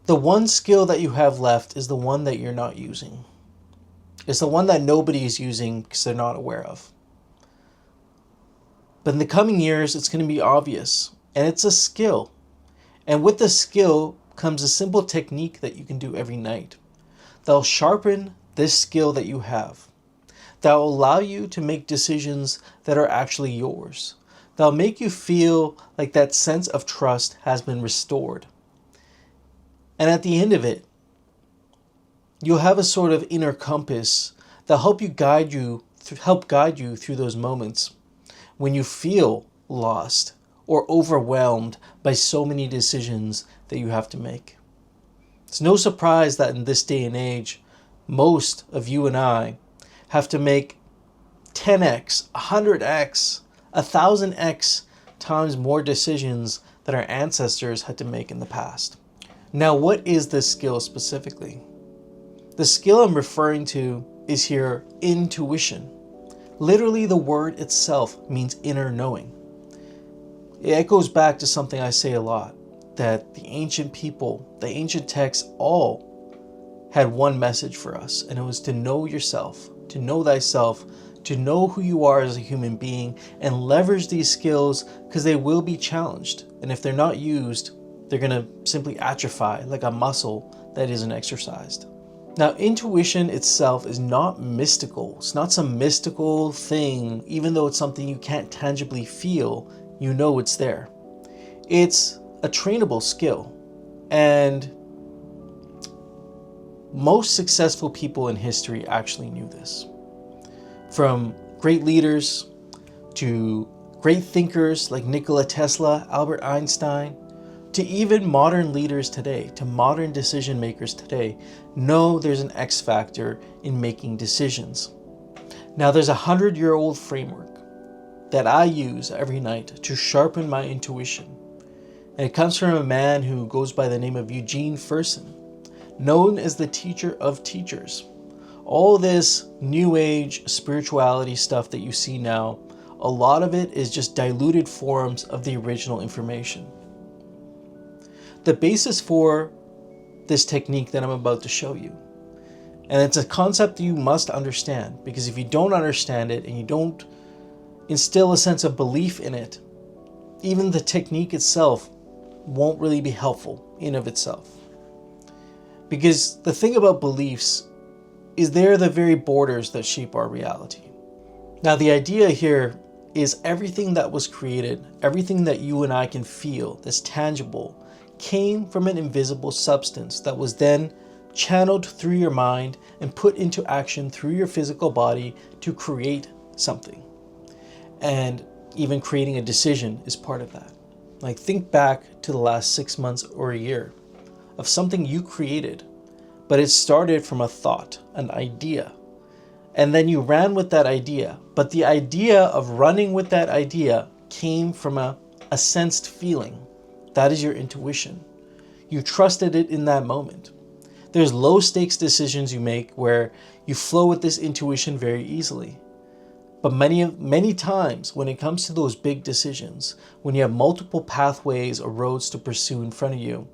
The one skill that you have left is the one that you're not using. It's the one that nobody is using because they're not aware of. But in the coming years, it's going to be obvious. And it's a skill. And with the skill comes a simple technique that you can do every night. That'll sharpen this skill that you have. That will allow you to make decisions that are actually yours. That'll make you feel like that sense of trust has been restored. And at the end of it, you'll have a sort of inner compass that'll help guide you through those moments when you feel lost or overwhelmed by so many decisions that you have to make. It's no surprise that in this day and age, most of you and I have to make 10x, 100x, 1000x times more decisions than our ancestors had to make in the past. Now, what is this skill specifically? The skill I'm referring to is here intuition. Literally, the word itself means inner knowing. It echoes back to something I say a lot, that the ancient people, the ancient texts all had one message for us, and it was to know yourself, to know thyself, to know who you are as a human being, and leverage these skills because they will be challenged. And if they're not used, they're going to simply atrophy like a muscle that isn't exercised. Now, intuition itself is not mystical. It's not some mystical thing, even though it's something you can't tangibly feel, you know it's there. It's a trainable skill. And most successful people in history actually knew this. From great leaders to great thinkers like Nikola Tesla, Albert Einstein, to even modern leaders today, to modern decision makers today, know there's an X factor in making decisions. Now, there's a 100-year-old framework that I use every night to sharpen my intuition. And it comes from a man who goes by the name of Eugene Fersen, known as the teacher of teachers. All this new age spirituality stuff that you see now, a lot of it is just diluted forms of the original information. The basis for this technique that I'm about to show you, and it's a concept that you must understand, because if you don't understand it and you don't instill a sense of belief in it, even the technique itself won't really be helpful in of itself. Because the thing about beliefs is they're the very borders that shape our reality. Now, the idea here is everything that was created, everything that you and I can feel that's tangible, came from an invisible substance that was then channeled through your mind and put into action through your physical body to create something. And even creating a decision is part of that. Like, think back to the last 6 months or a year of something you created, but it started from a thought, an idea. And then you ran with that idea, but the idea of running with that idea came from a sensed feeling. That is your intuition. You trusted it in that moment. There's low stakes decisions you make where you flow with this intuition very easily. But many times when it comes to those big decisions, when you have multiple pathways or roads to pursue in front of you,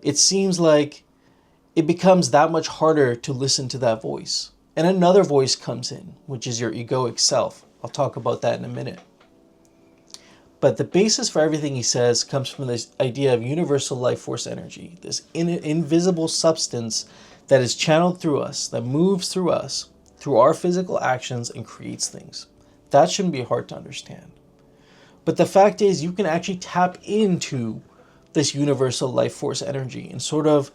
it seems like it becomes that much harder to listen to that voice. And another voice comes in, which is your egoic self. I'll talk about that in a minute. But the basis for everything he says comes from this idea of universal life force energy, this invisible substance that is channeled through us, that moves through us, through our physical actions, and creates things. That shouldn't be hard to understand. But the fact is, you can actually tap into this universal life force energy and sort of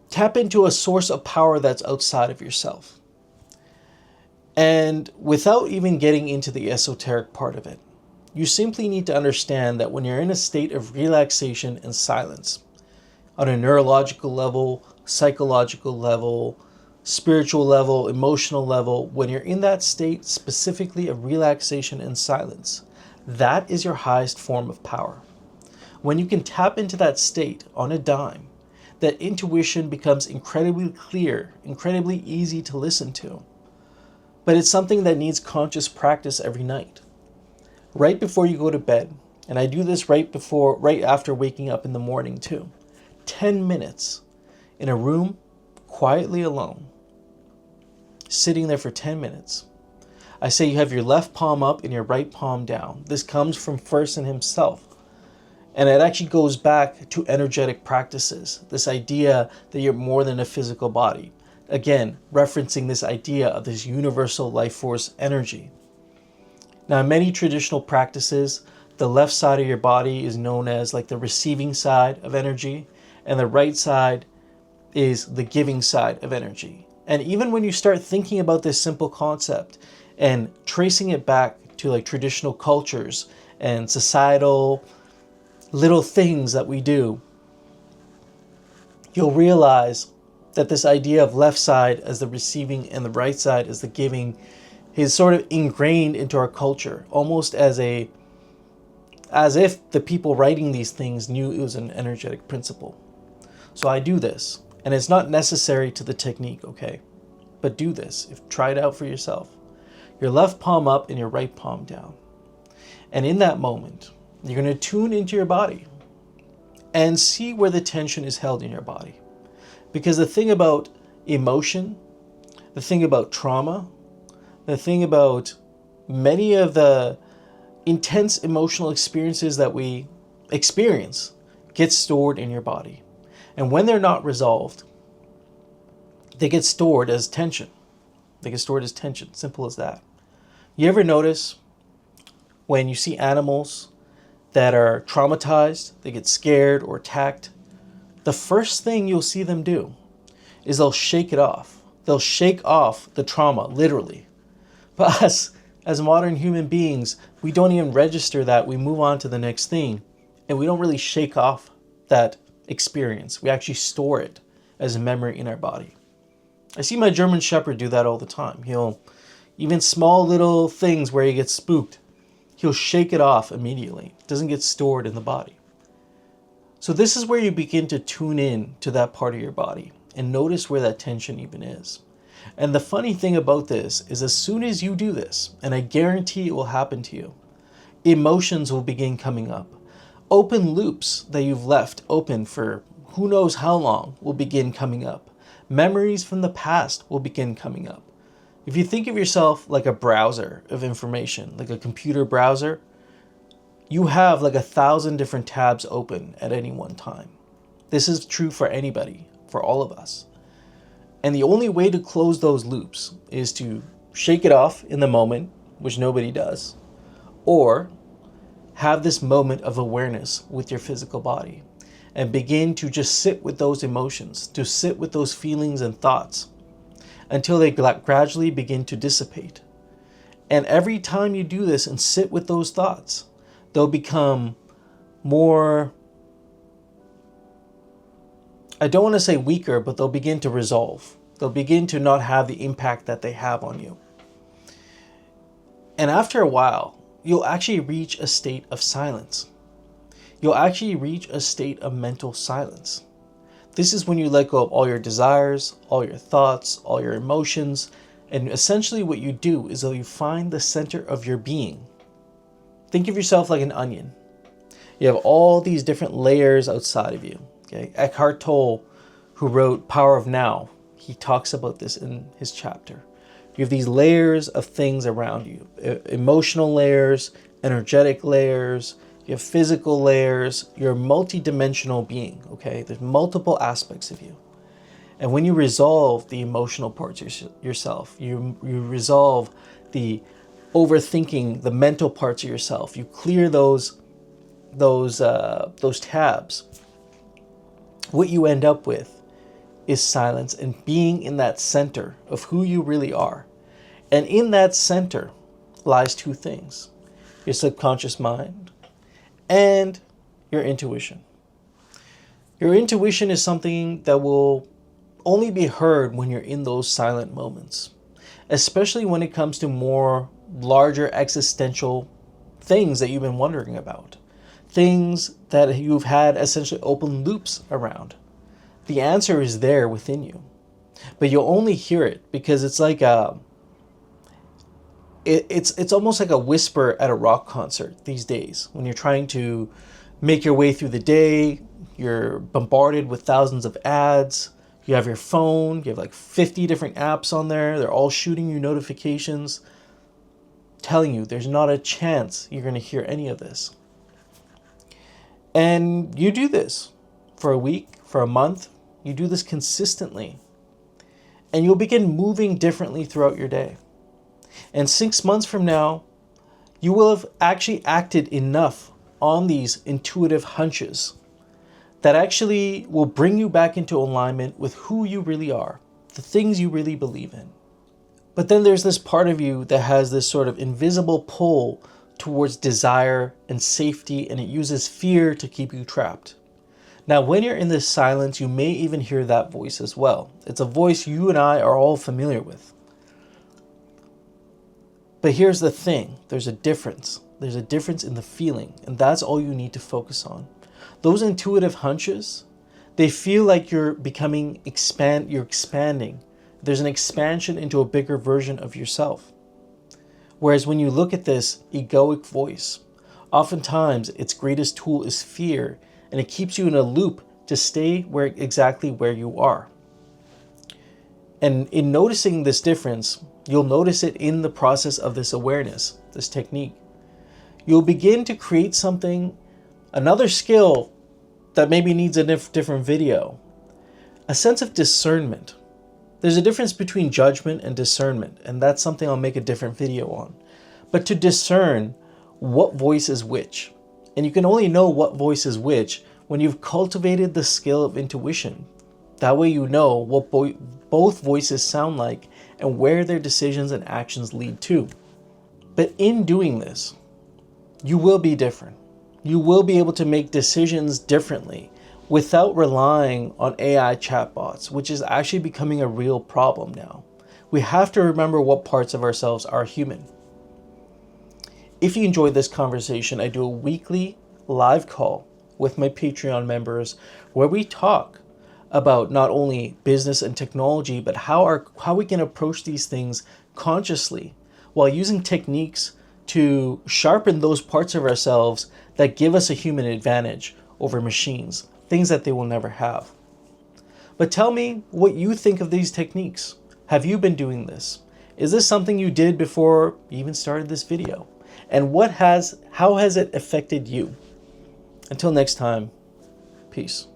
tap into a source of power that's outside of yourself. And without even getting into the esoteric part of it, you simply need to understand that when you're in a state of relaxation and silence, on a neurological level, psychological level, spiritual level, emotional level, when you're in that state specifically of relaxation and silence, that is your highest form of power. When you can tap into that state on a dime, that intuition becomes incredibly clear, incredibly easy to listen to. But it's something that needs conscious practice every night. Right before you go to bed, and I do this right after waking up in the morning too. 10 minutes in a room, quietly alone, sitting there for 10 minutes. I say you have your left palm up and your right palm down. This comes from Fersen himself. And it actually goes back to energetic practices, this idea that you're more than a physical body. Again, referencing this idea of this universal life force energy. Now, in many traditional practices, the left side of your body is known as like the receiving side of energy, and the right side is the giving side of energy. And even when you start thinking about this simple concept and tracing it back to like traditional cultures and societal little things that we do, you'll realize that this idea of left side as the receiving and the right side as the giving is sort of ingrained into our culture, almost as if the people writing these things knew it was an energetic principle. So I do this, and it's not necessary to the technique, okay? But do this. Try it out for yourself. Your left palm up and your right palm down. And in that moment, you're going to tune into your body and see where the tension is held in your body. Because the thing about emotion, the thing about trauma, the thing about many of the intense emotional experiences that we experience get stored in your body. And when they're not resolved, they get stored as tension. They get stored as tension. Simple as that. You ever notice when you see animals that are traumatized, they get scared or attacked, the first thing you'll see them do is they'll shake it off. They'll shake off the trauma, literally. But us, as modern human beings, we don't even register that. We move on to the next thing, and we don't really shake off that experience. We actually store it as a memory in our body. I see my German Shepherd do that all the time. Even small little things where he gets spooked, he'll shake it off immediately. It doesn't get stored in the body. So this is where you begin to tune in to that part of your body and notice where that tension even is. And the funny thing about this is as soon as you do this, and I guarantee it will happen to you, emotions will begin coming up. Open loops that you've left open for who knows how long will begin coming up. Memories from the past will begin coming up. If you think of yourself like a browser of information, like a computer browser, you have like 1,000 different tabs open at any one time. This is true for anybody, for all of us. And the only way to close those loops is to shake it off in the moment, which nobody does, or have this moment of awareness with your physical body and begin to just sit with those emotions, to sit with those feelings and thoughts until they gradually begin to dissipate. And every time you do this and sit with those thoughts, they'll become more, I don't want to say weaker, but they'll begin to resolve. They'll begin to not have the impact that they have on you. And after a while, you'll actually reach a state of silence. You'll actually reach a state of mental silence. This is when you let go of all your desires, all your thoughts, all your emotions, and essentially what you do is that you find the center of your being. Think of yourself like an onion. You have all these different layers outside of you. Okay? Eckhart Tolle, who wrote Power of Now, he talks about this in his chapter. You have these layers of things around you. Emotional layers, energetic layers, you have physical layers. You're a multi-dimensional being, okay? There's multiple aspects of you. And when you resolve the emotional parts of yourself, you resolve the overthinking, the mental parts of yourself, you clear those tabs, what you end up with is silence and being in that center of who you really are. And in that center lies two things: your subconscious mind and your intuition. Your intuition is something that will only be heard when you're in those silent moments, especially when it comes to more larger existential things that you've been wondering about, things that you've had essentially open loops around. The answer is there within you, but you'll only hear it because it's like it's almost like a whisper at a rock concert these days when you're trying to make your way through the day, You're bombarded with thousands of ads. You have your phone. You have like 50 different apps on there. They're all shooting you notifications, telling you there's not a chance you're going to hear any of this. And you do this for a week, for a month. You do this consistently. And you'll begin moving differently throughout your day. And 6 months from now, you will have actually acted enough on these intuitive hunches that actually will bring you back into alignment with who you really are, the things you really believe in. But then there's this part of you that has this sort of invisible pull towards desire and safety, and it uses fear to keep you trapped. Now, when you're in this silence, you may even hear that voice as well. It's a voice you and I are all familiar with. But here's the thing, there's a difference. There's a difference in the feeling, and that's all you need to focus on. Those intuitive hunches, they feel like you're expanding. There's an expansion into a bigger version of yourself. Whereas when you look at this egoic voice, oftentimes its greatest tool is fear, and it keeps you in a loop to stay exactly where you are. And in noticing this difference, you'll notice it in the process of this awareness, this technique. You'll begin to create something, another skill that maybe needs a different video, a sense of discernment. There's a difference between judgment and discernment, and that's something I'll make a different video on. But to discern what voice is which, and you can only know what voice is which when you've cultivated the skill of intuition. That way you know what both voices sound like and where their decisions and actions lead to. But in doing this, you will be different. You will be able to make decisions differently without relying on AI chatbots, which is actually becoming a real problem now. We have to remember what parts of ourselves are human. If you enjoyed this conversation, I do a weekly live call with my Patreon members where we talk about not only business and technology, but how we can approach these things consciously while using techniques to sharpen those parts of ourselves that give us a human advantage over machines, things that they will never have. But tell me what you think of these techniques. Have you been doing this? Is this something you did before you even started this video? And how has it affected you? Until next time, peace.